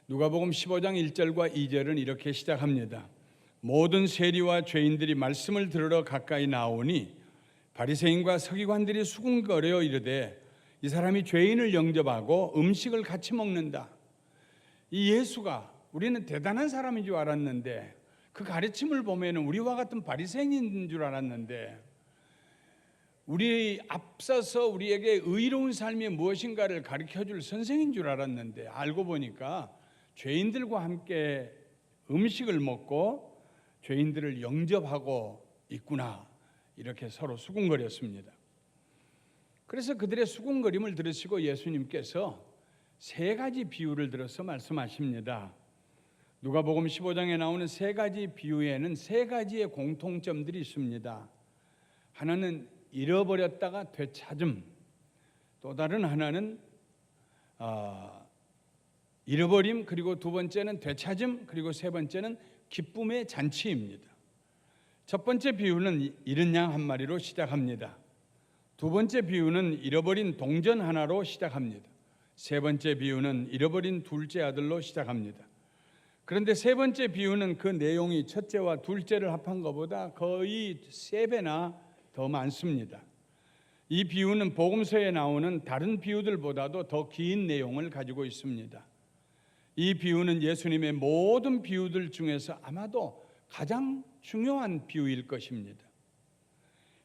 누가복음 15장 1절과 2절은 이렇게 시작합니다. 모든 세리와 죄인들이 말씀을 들으러 가까이 나오니 바리새인과 서기관들이 수군거려 이르되 이 사람이 죄인을 영접하고 음식을 같이 먹는다. 이 예수가 우리는 대단한 사람인 줄 알았는데 그 가르침을 보면 우리와 같은 바리새인인 줄 알았는데 우리 앞서서 우리에게 의로운 삶이 무엇인가를 가르쳐줄 선생인 줄 알았는데 알고 보니까 죄인들과 함께 음식을 먹고 죄인들을 영접하고 있구나, 이렇게 서로 수군거렸습니다. 그래서 그들의 수군거림을 들으시고 예수님께서 세 가지 비유를 들어서 말씀하십니다. 누가복음 15장에 나오는 세 가지 비유에는 세 가지의 공통점들이 있습니다. 하나는 잃어버렸다가 되찾음, 또 다른 하나는 잃어버림, 그리고 두 번째는 되찾음, 그리고 세 번째는 기쁨의 잔치입니다. 첫 번째 비유는 잃은 양 한 마리로 시작합니다. 두 번째 비유는 잃어버린 동전 하나로 시작합니다. 세 번째 비유는 잃어버린 둘째 아들로 시작합니다. 그런데 세 번째 비유는 그 내용이 첫째와 둘째를 합한 것보다 거의 3배나 더 많습니다. 이 비유는 복음서에 나오는 다른 비유들보다도 더 긴 내용을 가지고 있습니다. 이 비유는 예수님의 모든 비유들 중에서 아마도 가장 중요한 비유일 것입니다.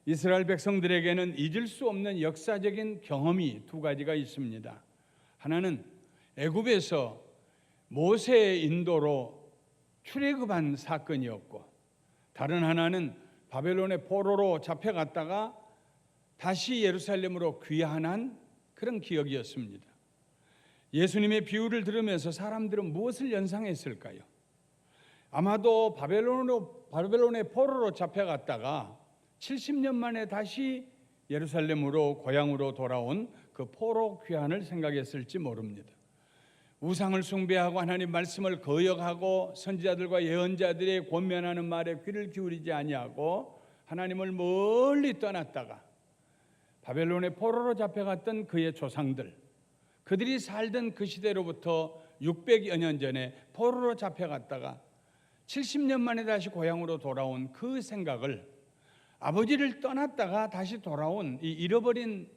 이스라엘 백성들에게는 잊을 수 없는 역사적인 경험이 두 가지가 있습니다. 하나는 애굽에서 모세의 인도로 출애굽한 사건이었고, 다른 하나는 바벨론의 포로로 잡혀갔다가 다시 예루살렘으로 귀환한 그런 기억이었습니다. 예수님의 비유를 들으면서 사람들은 무엇을 연상했을까요? 아마도 바벨론의 포로로 잡혀갔다가 70년 만에 다시 예루살렘으로 고향으로 돌아온 그 포로 귀환을 생각했을지 모릅니다. 우상을 숭배하고 하나님 말씀을 거역하고 선지자들과 예언자들의 권면하는 말에 귀를 기울이지 아니하고 하나님을 멀리 떠났다가 바벨론의 포로로 잡혀갔던 그의 조상들, 그들이 살던 그 시대로부터 600여 년 전에 포로로 잡혀갔다가 70년 만에 다시 고향으로 돌아온 그 생각을, 아버지를 떠났다가 다시 돌아온 이 잃어버린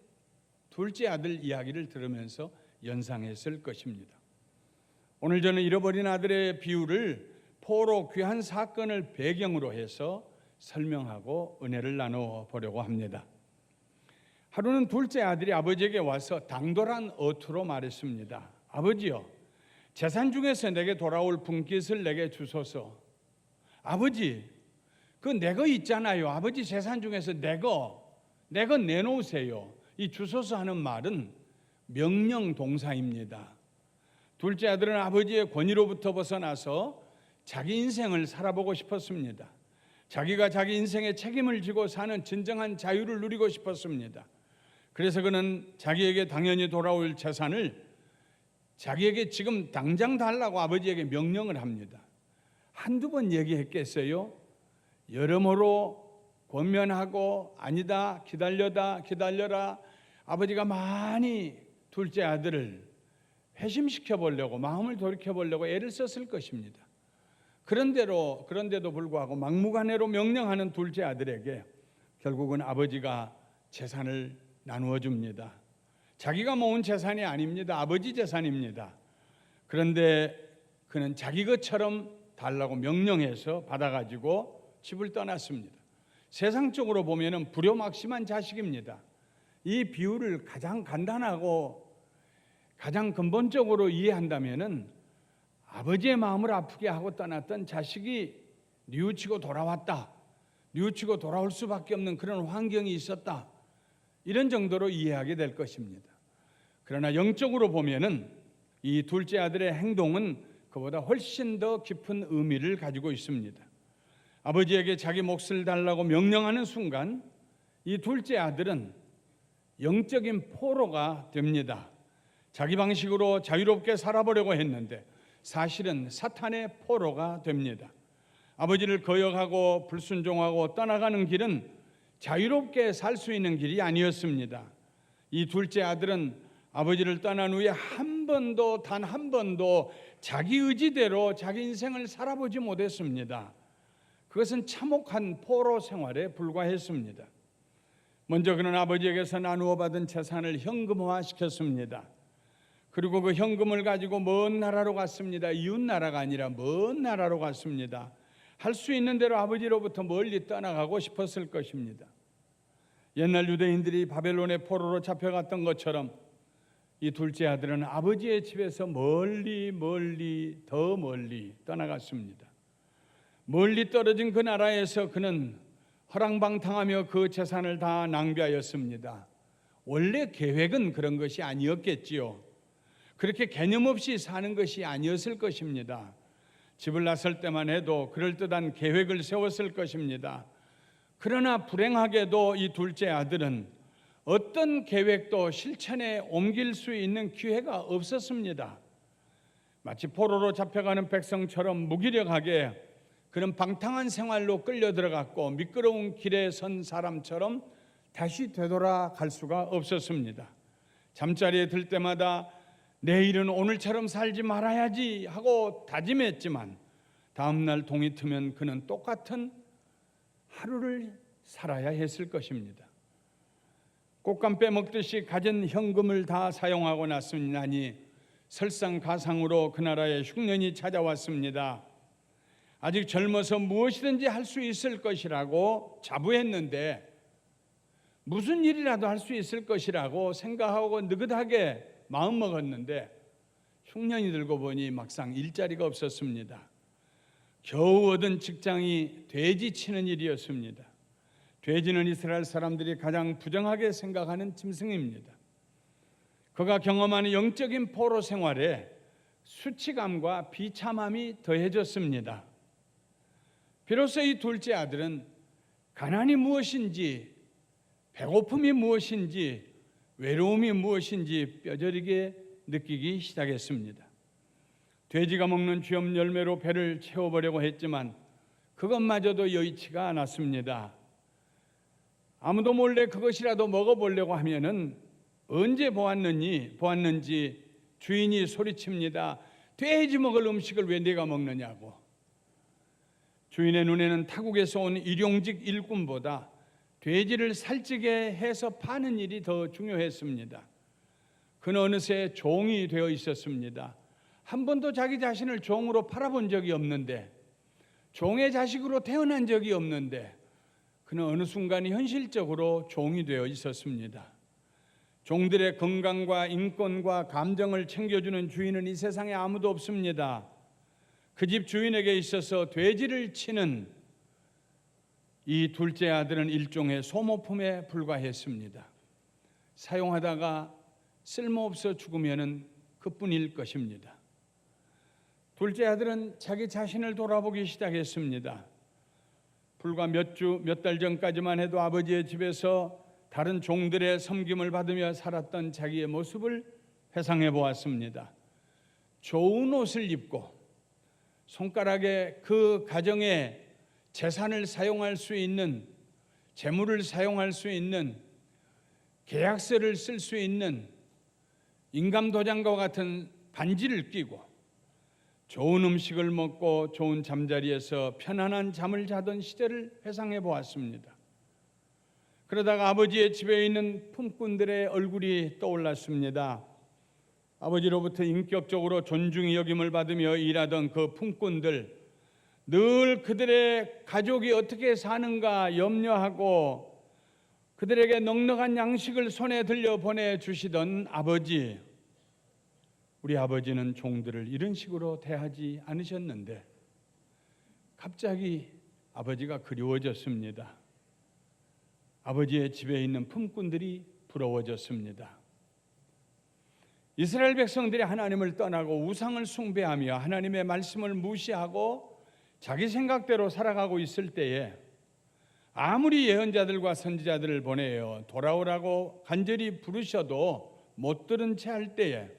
둘째 아들 이야기를 들으면서 연상했을 것입니다. 오늘 저는 잃어버린 아들의 비유를 포로 귀환 사건을 배경으로 해서 설명하고 은혜를 나누어 보려고 합니다. 하루는 둘째 아들이 아버지에게 와서 당돌한 어투로 말했습니다. 아버지요, 재산 중에서 내게 돌아올 분깃을 내게 주소서. 아버지, 그 내 거 있잖아요. 아버지 재산 중에서 내 거 내놓으세요. 이 주소서 하는 말은 명령 동사입니다. 둘째 아들은 아버지의 권위로부터 벗어나서 자기 인생을 살아보고 싶었습니다. 자기가 자기 인생의 책임을 지고 사는 진정한 자유를 누리고 싶었습니다. 그래서 그는 자기에게 당연히 돌아올 재산을 자기에게 지금 당장 달라고 아버지에게 명령을 합니다. 한두 번 얘기했겠어요? 여러모로 권면하고 아니다, 기다려라. 아버지가 많이 둘째 아들을 회심시켜 보려고, 마음을 돌이켜 보려고 애를 썼을 것입니다. 그런데도 불구하고 막무가내로 명령하는 둘째 아들에게 결국은 아버지가 재산을 나누어 줍니다. 자기가 모은 재산이 아닙니다. 아버지 재산입니다. 그런데 그는 자기 것처럼 달라고 명령해서 받아가지고 집을 떠났습니다. 세상적으로 보면 불효막심한 자식입니다. 이 비유를 가장 간단하고 가장 근본적으로 이해한다면 아버지의 마음을 아프게 하고 떠났던 자식이 뉘우치고 돌아왔다, 뉘우치고 돌아올 수밖에 없는 그런 환경이 있었다, 이런 정도로 이해하게 될 것입니다. 그러나 영적으로 보면은 이 둘째 아들의 행동은 그보다 훨씬 더 깊은 의미를 가지고 있습니다. 아버지에게 자기 몫을 달라고 명령하는 순간 이 둘째 아들은 영적인 포로가 됩니다. 자기 방식으로 자유롭게 살아보려고 했는데 사실은 사탄의 포로가 됩니다. 아버지를 거역하고 불순종하고 떠나가는 길은 자유롭게 살 수 있는 길이 아니었습니다. 이 둘째 아들은 아버지를 떠난 후에 한 단 한 번도 자기 의지대로 자기 인생을 살아보지 못했습니다. 그것은 참혹한 포로 생활에 불과했습니다. 먼저 그는 아버지에게서 나누어 받은 재산을 현금화시켰습니다. 그리고 그 현금을 가지고 먼 나라로 갔습니다. 이웃 나라가 아니라 먼 나라로 갔습니다. 할 수 있는 대로 아버지로부터 멀리 떠나가고 싶었을 것입니다. 옛날 유대인들이 바벨론의 포로로 잡혀갔던 것처럼 이 둘째 아들은 아버지의 집에서 멀리 더 멀리 떠나갔습니다. 멀리 떨어진 그 나라에서 그는 허랑방탕하며 그 재산을 다 낭비하였습니다. 원래 계획은 그런 것이 아니었겠지요. 그렇게 개념 없이 사는 것이 아니었을 것입니다. 집을 나설 때만 해도 그럴듯한 계획을 세웠을 것입니다. 그러나 불행하게도 이 둘째 아들은 어떤 계획도 실천에 옮길 수 있는 기회가 없었습니다. 마치 포로로 잡혀가는 백성처럼 무기력하게 그는 방탕한 생활로 끌려 들어갔고 미끄러운 길에 선 사람처럼 다시 되돌아갈 수가 없었습니다. 잠자리에 들 때마다 내일은 오늘처럼 살지 말아야지 하고 다짐했지만 다음날 동이 트면 그는 똑같은 하루를 살아야 했을 것입니다. 꽃감 빼먹듯이 가진 현금을 다 사용하고 났으니 설상가상으로 그 나라에 흉년이 찾아왔습니다. 아직 젊어서 무엇이든지 할 수 있을 것이라고 자부했는데 무슨 일이라도 할 수 있을 것이라고 생각하고 느긋하게 마음먹었는데 흉년이 들고 보니 막상 일자리가 없었습니다. 겨우 얻은 직장이 돼지 치는 일이었습니다. 돼지는 이스라엘 사람들이 가장 부정하게 생각하는 짐승입니다. 그가 경험하는 영적인 포로 생활에 수치감과 비참함이 더해졌습니다. 비로소 이 둘째 아들은 가난이 무엇인지, 배고픔이 무엇인지, 외로움이 무엇인지 뼈저리게 느끼기 시작했습니다. 돼지가 먹는 쥐엄 열매로 배를 채워보려고 했지만 그것마저도 여의치가 않았습니다. 아무도 몰래 그것이라도 먹어보려고 하면은 언제 보았는지 주인이 소리칩니다. 돼지 먹을 음식을 왜 네가 먹느냐고. 주인의 눈에는 타국에서 온 일용직 일꾼보다 돼지를 살찌게 해서 파는 일이 더 중요했습니다. 그는 어느새 종이 되어 있었습니다. 한 번도 자기 자신을 종으로 팔아본 적이 없는데, 종의 자식으로 태어난 적이 없는데 그는 어느 순간 현실적으로 종이 되어 있었습니다. 종들의 건강과 인권과 감정을 챙겨주는 주인은 이 세상에 아무도 없습니다. 그 집 주인에게 있어서 돼지를 치는 이 둘째 아들은 일종의 소모품에 불과했습니다. 사용하다가 쓸모없어 죽으면 그뿐일 것입니다. 둘째 아들은 자기 자신을 돌아보기 시작했습니다. 불과 몇 달 전까지만 해도 아버지의 집에서 다른 종들의 섬김을 받으며 살았던 자기의 모습을 회상해 보았습니다. 좋은 옷을 입고 손가락에 그 가정의 재산을 사용할 수 있는, 재물을 사용할 수 있는, 계약서를 쓸 수 있는 인감도장과 같은 반지를 끼고 좋은 음식을 먹고 좋은 잠자리에서 편안한 잠을 자던 시대를 회상해 보았습니다. 그러다가 아버지의 집에 있는 품꾼들의 얼굴이 떠올랐습니다. 아버지로부터 인격적으로 존중이 여김을 받으며 일하던 그 품꾼들, 늘 그들의 가족이 어떻게 사는가 염려하고 그들에게 넉넉한 양식을 손에 들려 보내주시던 아버지, 우리 아버지는 종들을 이런 식으로 대하지 않으셨는데 갑자기 아버지가 그리워졌습니다. 아버지의 집에 있는 품꾼들이 부러워졌습니다. 이스라엘 백성들이 하나님을 떠나고 우상을 숭배하며 하나님의 말씀을 무시하고 자기 생각대로 살아가고 있을 때에 아무리 예언자들과 선지자들을 보내어 돌아오라고 간절히 부르셔도 못 들은 채 할 때에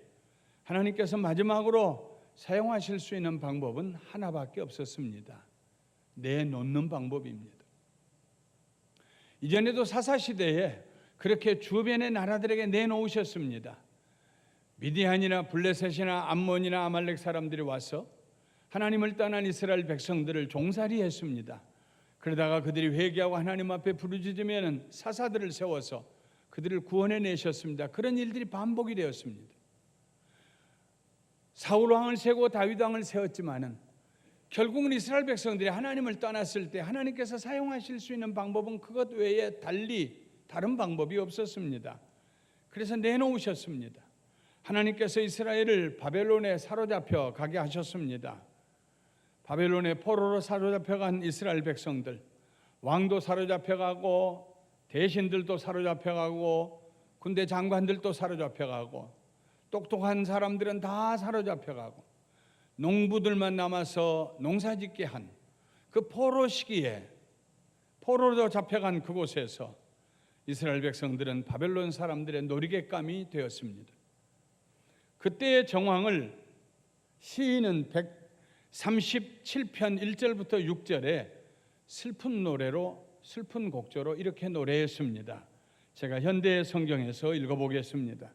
하나님께서 마지막으로 사용하실 수 있는 방법은 하나밖에 없었습니다. 내놓는 방법입니다. 이전에도 사사시대에 그렇게 주변의 나라들에게 내놓으셨습니다. 미디안이나 블레셋이나 암몬이나 아말렉 사람들이 와서 하나님을 떠난 이스라엘 백성들을 종살이했습니다. 그러다가 그들이 회개하고 하나님 앞에 부르짖으면 사사들을 세워서 그들을 구원해 내셨습니다. 그런 일들이 반복이 되었습니다. 사울 왕을 세우고 다윗 왕을 세웠지만은 결국은 이스라엘 백성들이 하나님을 떠났을 때 하나님께서 사용하실 수 있는 방법은 그것 외에 달리 다른 방법이 없었습니다. 그래서 내놓으셨습니다. 하나님께서 이스라엘을 바벨론에 사로잡혀 가게 하셨습니다. 바벨론에 포로로 사로잡혀간 이스라엘 백성들, 왕도 사로잡혀가고 대신들도 사로잡혀가고 군대 장관들도 사로잡혀가고 똑똑한 사람들은 다 사로잡혀가고 농부들만 남아서 농사짓게 한 그 포로 시기에 포로로 잡혀간 그곳에서 이스라엘 백성들은 바벨론 사람들의 놀이객감이 되었습니다. 그때의 정황을 시인은 137편 1절부터 6절에 슬픈 노래로 슬픈 곡조로 이렇게 노래했습니다. 제가 현대 성경에서 읽어보겠습니다.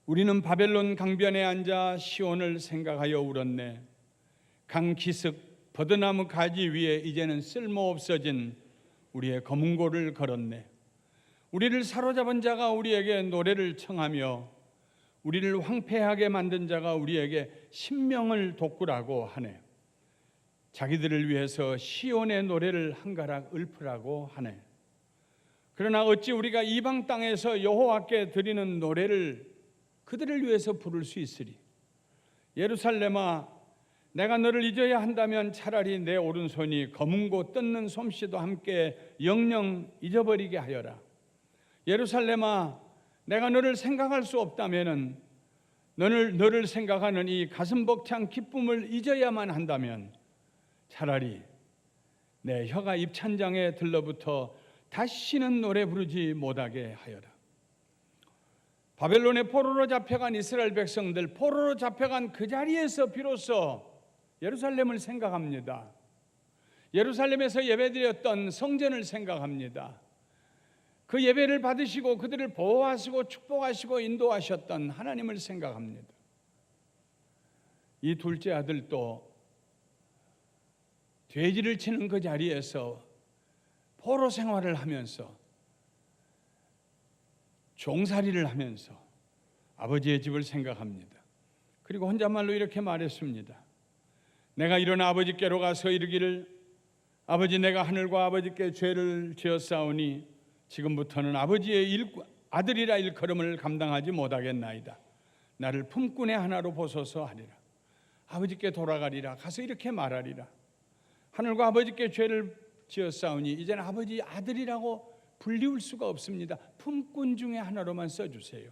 우리는 바벨론 강변에 앉아 시온을 생각하여 울었네. 강 기슭 버드나무 가지 위에 이제는 쓸모없어진 우리의 검은고를 걸었네. 우리를 사로잡은 자가 우리에게 노래를 청하며 우리를 황폐하게 만든 자가 우리에게 신명을 돋구라고 하네. 자기들을 위해서 시온의 노래를 한가락 읊으라고 하네. 그러나 어찌 우리가 이방 땅에서 여호와께 드리는 노래를 그들을 위해서 부를 수 있으리. 예루살렘아, 내가 너를 잊어야 한다면 차라리 내 오른손이 검은고 뜯는 솜씨도 함께 영영 잊어버리게 하여라. 예루살렘아, 내가 너를 생각할 수 없다면은 너를 생각하는 이 가슴 벅찬 기쁨을 잊어야만 한다면 차라리 내 혀가 입천장에 들러붙어 다시는 노래 부르지 못하게 하여라. 바벨론의 포로로 잡혀간 이스라엘 백성들, 포로로 잡혀간 그 자리에서 비로소 예루살렘을 생각합니다. 예루살렘에서 예배드렸던 성전을 생각합니다. 그 예배를 받으시고 그들을 보호하시고 축복하시고 인도하셨던 하나님을 생각합니다. 이 둘째 아들도 돼지를 치는 그 자리에서 포로 생활을 하면서 종살이를 하면서 아버지의 집을 생각합니다. 그리고 혼잣말로 이렇게 말했습니다. 내가 일어나 아버지께로 가서 이르기를 아버지, 내가 하늘과 아버지께 죄를 지었사오니 지금부터는 아버지의 아들이라 일컬음을 감당하지 못하겠나이다. 나를 품꾼의 하나로 보소서 하리라. 아버지께 돌아가리라. 가서 이렇게 말하리라. 하늘과 아버지께 죄를 지었사오니 이제는 아버지 아들이라고 불리울 수가 없습니다. 품꾼 중에 하나로만 써주세요.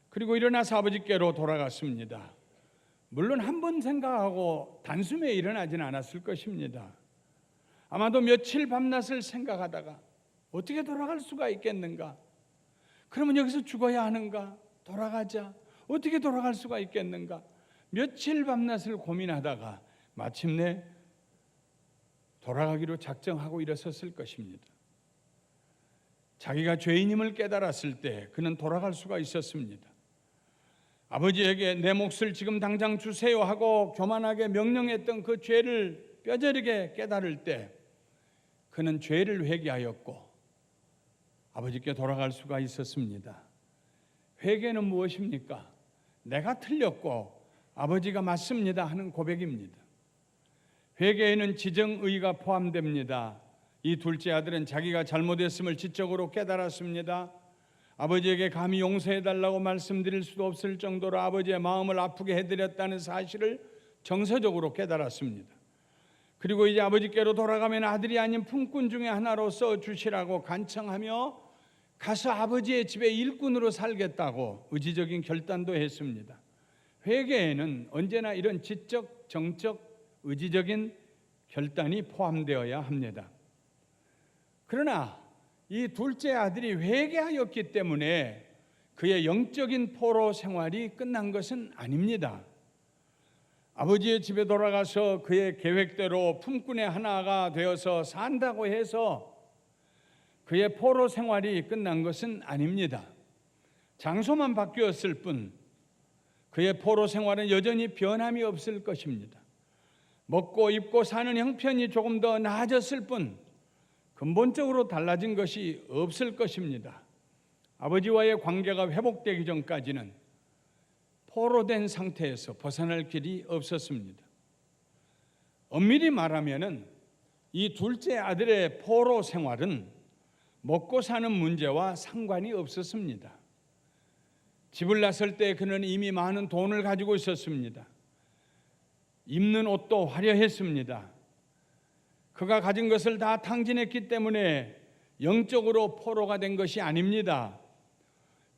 그리고 일어나서 아버지께로 돌아갔습니다. 물론 한 번 생각하고 단숨에 일어나진 않았을 것입니다. 아마도 며칠 밤낮을 생각하다가 어떻게 돌아갈 수가 있겠는가? 그러면 여기서 죽어야 하는가? 돌아가자. 어떻게 돌아갈 수가 있겠는가? 며칠 밤낮을 고민하다가 마침내 돌아가기로 작정하고 일어섰을 것입니다. 자기가 죄인임을 깨달았을 때 그는 돌아갈 수가 있었습니다. 아버지에게 내 몫을 지금 당장 주세요 하고 교만하게 명령했던 그 죄를 뼈저리게 깨달을 때 그는 죄를 회개하였고 아버지께 돌아갈 수가 있었습니다. 회개는 무엇입니까? 내가 틀렸고 아버지가 맞습니다 하는 고백입니다. 회개에는 지정의가 포함됩니다. 이 둘째 아들은 자기가 잘못했음을 지적으로 깨달았습니다. 아버지에게 감히 용서해달라고 말씀드릴 수도 없을 정도로 아버지의 마음을 아프게 해드렸다는 사실을 정서적으로 깨달았습니다. 그리고 이제 아버지께로 돌아가면 아들이 아닌 품꾼 중에 하나로서 주시라고 간청하며 가서 아버지의 집에 일꾼으로 살겠다고 의지적인 결단도 했습니다. 회개에는 언제나 이런 지적, 정적, 의지적인 결단이 포함되어야 합니다. 그러나 이 둘째 아들이 회개하였기 때문에 그의 영적인 포로 생활이 끝난 것은 아닙니다. 아버지의 집에 돌아가서 그의 계획대로 품꾼의 하나가 되어서 산다고 해서 그의 포로 생활이 끝난 것은 아닙니다. 장소만 바뀌었을 뿐 그의 포로 생활은 여전히 변함이 없을 것입니다. 먹고 입고 사는 형편이 조금 더 나아졌을 뿐 근본적으로 달라진 것이 없을 것입니다. 아버지와의 관계가 회복되기 전까지는 포로된 상태에서 벗어날 길이 없었습니다. 엄밀히 말하면은 이 둘째 아들의 포로 생활은 먹고 사는 문제와 상관이 없었습니다. 집을 나설 때 그는 이미 많은 돈을 가지고 있었습니다. 입는 옷도 화려했습니다. 그가 가진 것을 다 탕진했기 때문에 영적으로 포로가 된 것이 아닙니다.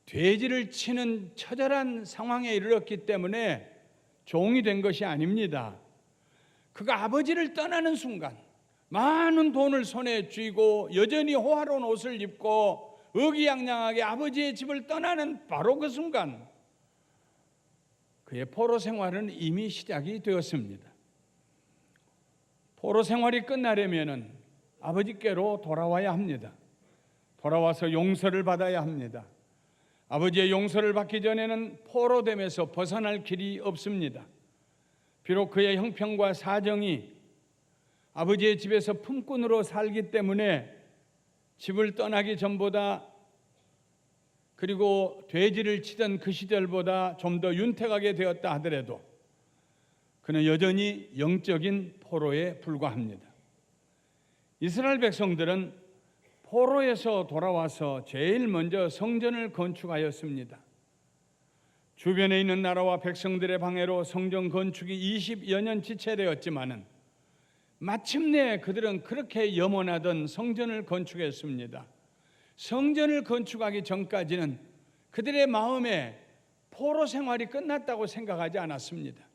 돼지를 치는 처절한 상황에 이르렀기 때문에 종이 된 것이 아닙니다. 그가 아버지를 떠나는 순간 많은 돈을 손에 쥐고 여전히 호화로운 옷을 입고 의기양양하게 아버지의 집을 떠나는 바로 그 순간 그의 포로 생활은 이미 시작이 되었습니다. 포로 생활이 끝나려면 아버지께로 돌아와야 합니다. 돌아와서 용서를 받아야 합니다. 아버지의 용서를 받기 전에는 포로됨에서 벗어날 길이 없습니다. 비록 그의 형편과 사정이 아버지의 집에서 품꾼으로 살기 때문에 집을 떠나기 전보다 그리고 돼지를 치던 그 시절보다 좀 더 윤택하게 되었다 하더라도 그는 여전히 영적인 포로에 불과합니다. 이스라엘 백성들은 포로에서 돌아와서 제일 먼저 성전을 건축하였습니다. 주변에 있는 나라와 백성들의 방해로 성전 건축이 20여 년 지체되었지만은 마침내 그들은 그렇게 염원하던 성전을 건축했습니다. 성전을 건축하기 전까지는 그들의 마음에 포로 생활이 끝났다고 생각하지 않았습니다.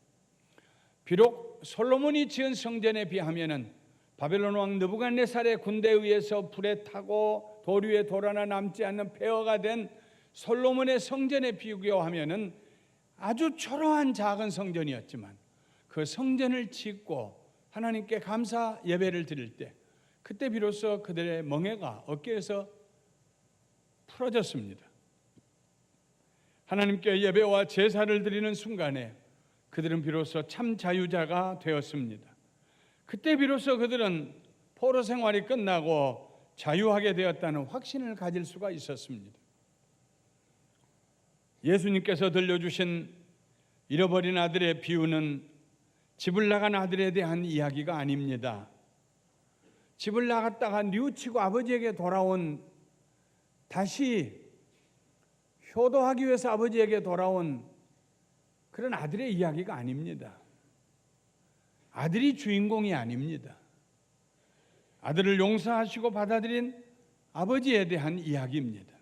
비록 솔로몬이 지은 성전에 비하면은 바벨론 왕 느부갓네살의 군대에 의해서 불에 타고 돌 위에 돌 하나 남지 않는 폐허가 된 솔로몬의 성전에 비교하면은 아주 초라한 작은 성전이었지만 그 성전을 짓고 하나님께 감사 예배를 드릴 때 그때 비로소 그들의 멍에가 어깨에서 풀어졌습니다. 하나님께 예배와 제사를 드리는 순간에 그들은 비로소 참 자유자가 되었습니다. 그때 비로소 그들은 포로 생활이 끝나고 자유하게 되었다는 확신을 가질 수가 있었습니다. 예수님께서 들려주신 잃어버린 아들의 비유는 집을 나간 아들에 대한 이야기가 아닙니다. 집을 나갔다가 뉘우치고 아버지에게 돌아온, 다시 효도하기 위해서 아버지에게 돌아온 그런 아들의 이야기가 아닙니다. 아들이 주인공이 아닙니다. 아들을 용서하시고 받아들인 아버지에 대한 이야기입니다.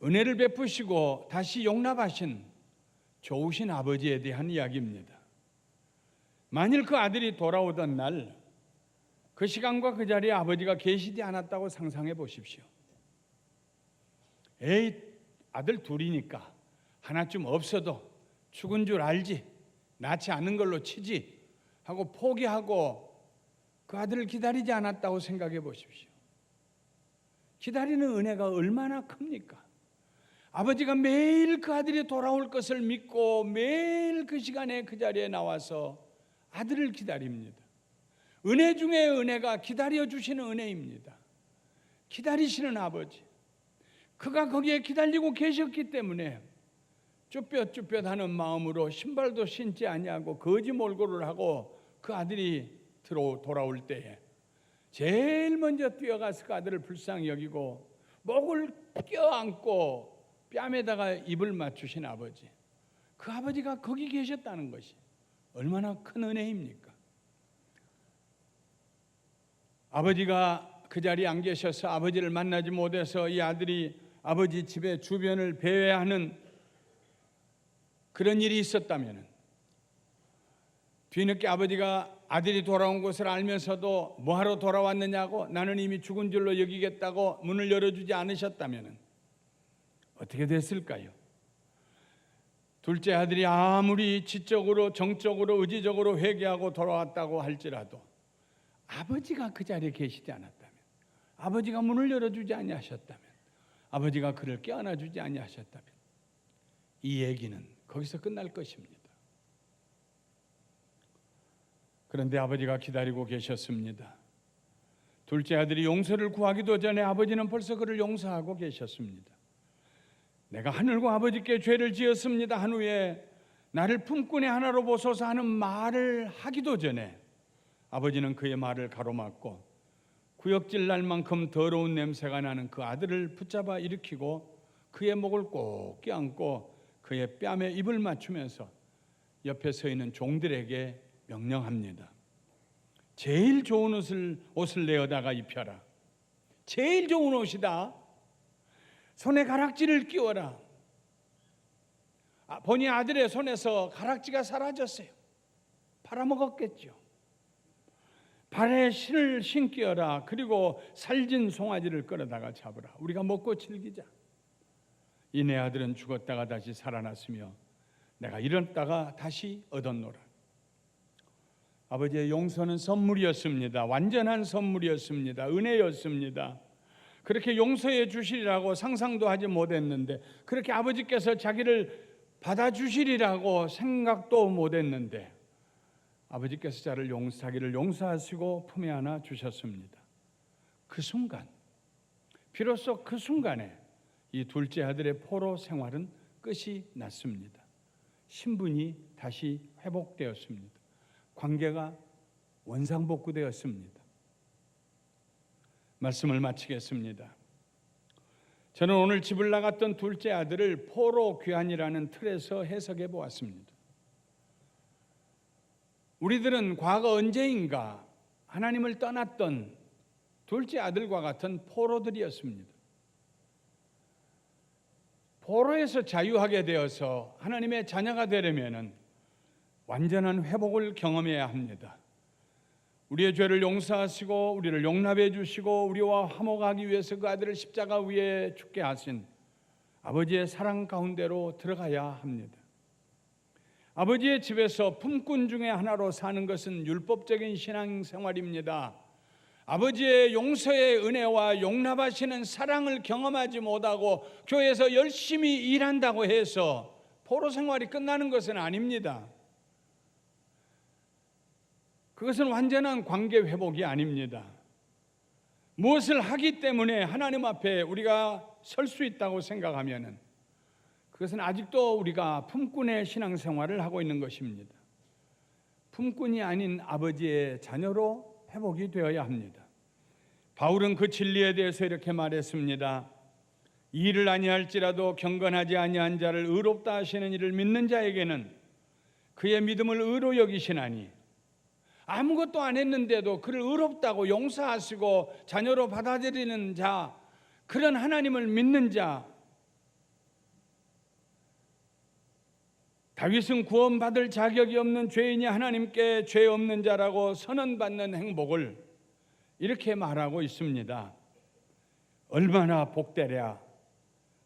은혜를 베푸시고 다시 용납하신 좋으신 아버지에 대한 이야기입니다. 만일 그 아들이 돌아오던 날 그 시간과 그 자리에 아버지가 계시지 않았다고 상상해 보십시오. 에이, 아들 둘이니까 하나쯤 없어도 죽은 줄 알지, 낳지 않은 걸로 치지 하고 포기하고 그 아들을 기다리지 않았다고 생각해 보십시오. 기다리는 은혜가 얼마나 큽니까? 아버지가 매일 그 아들이 돌아올 것을 믿고 매일 그 시간에 그 자리에 나와서 아들을 기다립니다. 은혜 중에 은혜가 기다려주시는 은혜입니다. 기다리시는 아버지, 그가 거기에 기다리고 계셨기 때문에 쭈뼛쭈뼛하는 마음으로 신발도 신지 아니하고 거지 몰골을 하고 그 아들이 돌아올 때에 제일 먼저 뛰어가서 그 아들을 불쌍히 여기고 목을 껴안고 뺨에다가 입을 맞추신 아버지, 그 아버지가 거기 계셨다는 것이 얼마나 큰 은혜입니까? 아버지가 그 자리에 안 계셔서 아버지를 만나지 못해서 이 아들이 아버지 집의 주변을 배회하는 그런 일이 있었다면, 뒤늦게 아버지가 아들이 돌아온 것을 알면서도 뭐하러 돌아왔느냐고 나는 이미 죽은 줄로 여기겠다고 문을 열어주지 않으셨다면 어떻게 됐을까요? 둘째 아들이 아무리 지적으로 정적으로 의지적으로 회개하고 돌아왔다고 할지라도 아버지가 그 자리에 계시지 않았다면, 아버지가 문을 열어주지 아니하셨다면 아버지가 그를 깨어나 주지 아니하셨다면 이 얘기는 거기서 끝날 것입니다. 그런데 아버지가 기다리고 계셨습니다. 둘째 아들이 용서를 구하기도 전에 아버지는 벌써 그를 용서하고 계셨습니다. 내가 하늘과 아버지께 죄를 지었습니다 한 후에 나를 품꾼의 하나로 보소서 하는 말을 하기도 전에 아버지는 그의 말을 가로막고 구역질 날 만큼 더러운 냄새가 나는 그 아들을 붙잡아 일으키고 그의 목을 꼭 껴안고 그의 뺨에 입을 맞추면서 옆에 서 있는 종들에게 명령합니다. 제일 좋은 옷을 내어다가 입혀라. 제일 좋은 옷이다. 손에 가락지를 끼워라. 본의 아들의 손에서 가락지가 사라졌어요. 팔아먹었겠죠. 발에 실을 신기어라. 그리고 살진 송아지를 끌어다가 잡으라. 우리가 먹고 즐기자. 이 내 아들은 죽었다가 다시 살아났으며 내가 잃었다가 다시 얻었노라. 아버지의 용서는 선물이었습니다. 완전한 선물이었습니다. 은혜였습니다. 그렇게 용서해 주시리라고 상상도 하지 못했는데, 그렇게 아버지께서 자기를 받아주시리라고 생각도 못했는데 아버지께서 자기를 용서하시고 품에 안아 주셨습니다. 그 순간, 비로소 그 순간에 이 둘째 아들의 포로 생활은 끝이 났습니다. 신분이 다시 회복되었습니다. 관계가 원상복구되었습니다. 말씀을 마치겠습니다. 저는 오늘 집을 나갔던 둘째 아들을 포로 귀환이라는 틀에서 해석해 보았습니다. 우리들은 과거 언제인가 하나님을 떠났던 둘째 아들과 같은 포로들이었습니다. 포로에서 자유하게 되어서 하나님의 자녀가 되려면 완전한 회복을 경험해야 합니다. 우리의 죄를 용서하시고 우리를 용납해 주시고 우리와 화목하기 위해서 그 아들을 십자가 위에 죽게 하신 아버지의 사랑 가운데로 들어가야 합니다. 아버지의 집에서 품꾼 중에 하나로 사는 것은 율법적인 신앙생활입니다. 아버지의 용서의 은혜와 용납하시는 사랑을 경험하지 못하고 교회에서 열심히 일한다고 해서 포로 생활이 끝나는 것은 아닙니다. 그것은 완전한 관계 회복이 아닙니다. 무엇을 하기 때문에 하나님 앞에 우리가 설 수 있다고 생각하면 그것은 아직도 우리가 품꾼의 신앙생활을 하고 있는 것입니다. 품꾼이 아닌 아버지의 자녀로 회복이 되어야 합니다. 바울은 그 진리에 대해서 이렇게 말했습니다. 이 일을 아니할지라도 경건하지 아니한 자를 의롭다 하시는 이를 믿는 자에게는 그의 믿음을 의로 여기시나니 아무것도 안 했는데도 그를 의롭다고 용서하시고 자녀로 받아들이는 자, 그런 하나님을 믿는 자, 다윗은 구원받을 자격이 없는 죄인이 하나님께 죄 없는 자라고 선언받는 행복을 이렇게 말하고 있습니다. 얼마나 복되랴.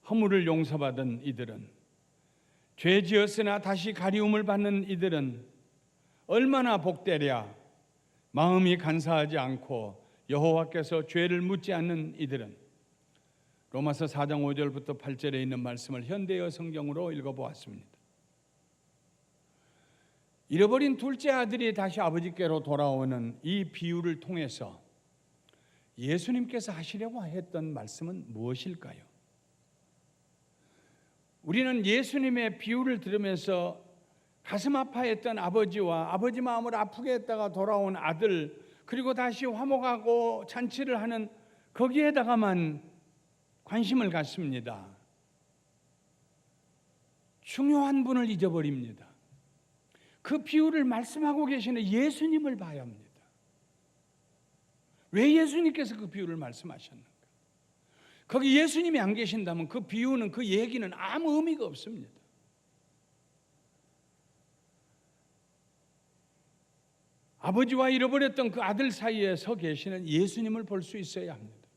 허물을 용서받은 이들은, 죄 지었으나 다시 가리움을 받는 이들은 얼마나 복되랴. 마음이 간사하지 않고 여호와께서 죄를 묻지 않는 이들은. 로마서 4장 5절부터 8절에 있는 말씀을 현대어 성경으로 읽어보았습니다. 잃어버린 둘째 아들이 다시 아버지께로 돌아오는 이 비유를 통해서 예수님께서 하시려고 했던 말씀은 무엇일까요? 우리는 예수님의 비유를 들으면서 가슴 아파했던 아버지와 아버지 마음을 아프게 했다가 돌아온 아들, 그리고 다시 화목하고 잔치를 하는 거기에다가만 관심을 갖습니다. 중요한 분을 잊어버립니다. 그 비유를 말씀하고 계시는 예수님을 봐야 합니다. 왜 예수님께서 그 비유를 말씀하셨는가? 거기 예수님이 안 계신다면 그 비유는, 그 얘기는 아무 의미가 없습니다. 아버지와 잃어버렸던 그 아들 사이에 서 계시는 예수님을 볼 수 있어야 합니다.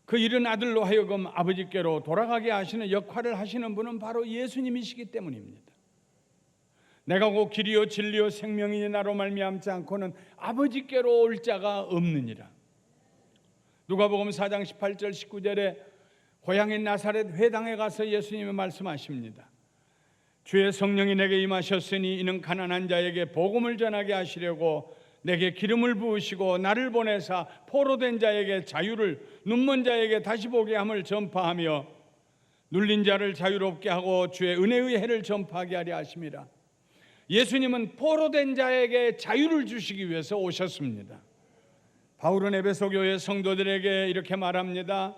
그 잃은 아들로 하여금 아버지께로 돌아가게 하시는 역할을 하시는 분은 바로 예수님이시기 때문입니다. 내가 곧 길이요 진리요 생명이니 나로 말미암지 않고는 아버지께로 올 자가 없느니라. 누가복음 4장 18절 19절에 고향인 나사렛 회당에 가서 예수님이 말씀하십니다. 주의 성령이 내게 임하셨으니 이는 가난한 자에게 복음을 전하게 하시려고 내게 기름을 부으시고 나를 보내사 포로된 자에게 자유를, 눈먼 자에게 다시 보게 함을 전파하며 눌린 자를 자유롭게 하고 주의 은혜의 해를 전파하게 하려 하심이라. 예수님은 포로된 자에게 자유를 주시기 위해서 오셨습니다. 바울은 에베소 교회 성도들에게 이렇게 말합니다.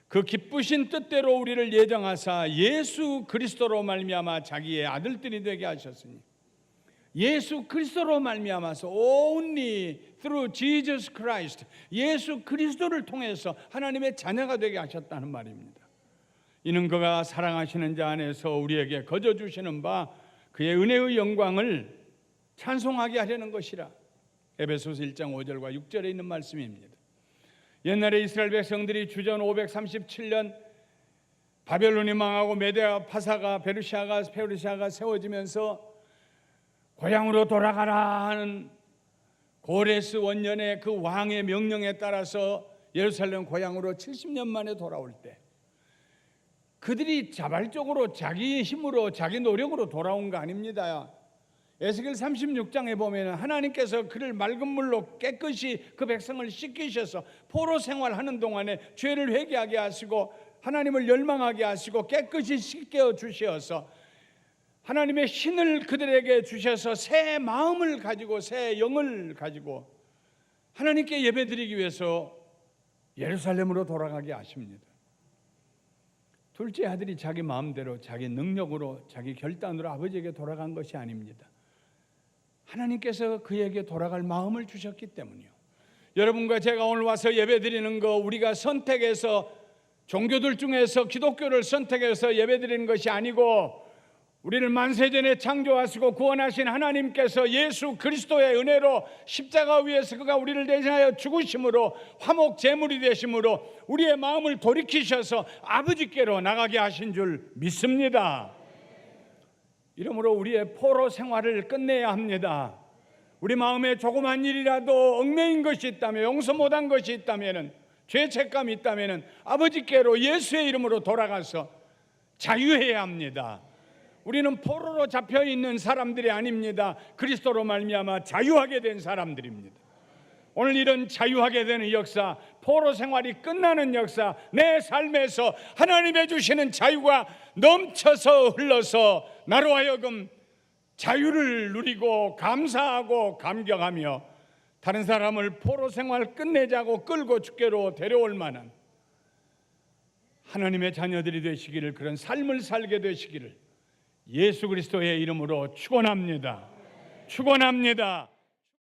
그 기쁘신 뜻대로 우리를 예정하사 예수 그리스도로 말미암아 자기의 아들들이 되게 하셨으니, 예수 그리스도로 말미암아서 only through Jesus Christ, 예수 그리스도를 통해서 하나님의 자녀가 되게 하셨다는 말입니다. 이는 그가 사랑하시는 자 안에서 우리에게 거저 주시는 바 그의 은혜의 영광을 찬송하게 하려는 것이라. 에베소서 1장 5절과 6절에 있는 말씀입니다. 옛날에 이스라엘 백성들이 주전 537년 바벨론이 망하고 메대와 파사가 페르시아가 세워지면서 고향으로 돌아가라 하는 고레스 원년의 그 왕의 명령에 따라서 예루살렘 고향으로 70년 만에 돌아올 때 그들이 자발적으로 자기의 힘으로 자기 노력으로 돌아온 거 아닙니다. 에스겔 36장에 보면 하나님께서 그를 맑은 물로 깨끗이 그 백성을 씻기셔서 포로 생활하는 동안에 죄를 회개하게 하시고 하나님을 열망하게 하시고 깨끗이 씻겨 주셔서 하나님의 신을 그들에게 주셔서 새 마음을 가지고 새 영을 가지고 하나님께 예배드리기 위해서 예루살렘으로 돌아가게 하십니다. 둘째 아들이 자기 마음대로 자기 능력으로 자기 결단으로 아버지에게 돌아간 것이 아닙니다. 하나님께서 그에게 돌아갈 마음을 주셨기 때문이요. 여러분과 제가 오늘 와서 예배드리는 거 우리가 선택해서 종교들 중에서 기독교를 선택해서 예배드리는 것이 아니고 우리를 만세전에 창조하시고 구원하신 하나님께서 예수 그리스도의 은혜로 십자가 위에서 그가 우리를 대신하여 죽으심으로 화목 제물이 되심으로 우리의 마음을 돌이키셔서 아버지께로 나가게 하신 줄 믿습니다. 이러므로 우리의 포로 생활을 끝내야 합니다. 우리 마음에 조그만 일이라도 얽매인 것이 있다면, 용서 못한 것이 있다면, 죄책감이 있다면 아버지께로 예수의 이름으로 돌아가서 자유해야 합니다. 우리는 포로로 잡혀있는 사람들이 아닙니다. 그리스도로 말미암아 자유하게 된 사람들입니다. 오늘 이런 자유하게 되는 역사, 포로 생활이 끝나는 역사, 내 삶에서 하나님의 주시는 자유가 넘쳐서 흘러서 나로 하여금 자유를 누리고 감사하고 감격하며 다른 사람을 포로 생활 끝내자고 끌고 주께로 데려올 만한 하나님의 자녀들이 되시기를, 그런 삶을 살게 되시기를 예수 그리스도의 이름으로 축원합니다. 축원합니다.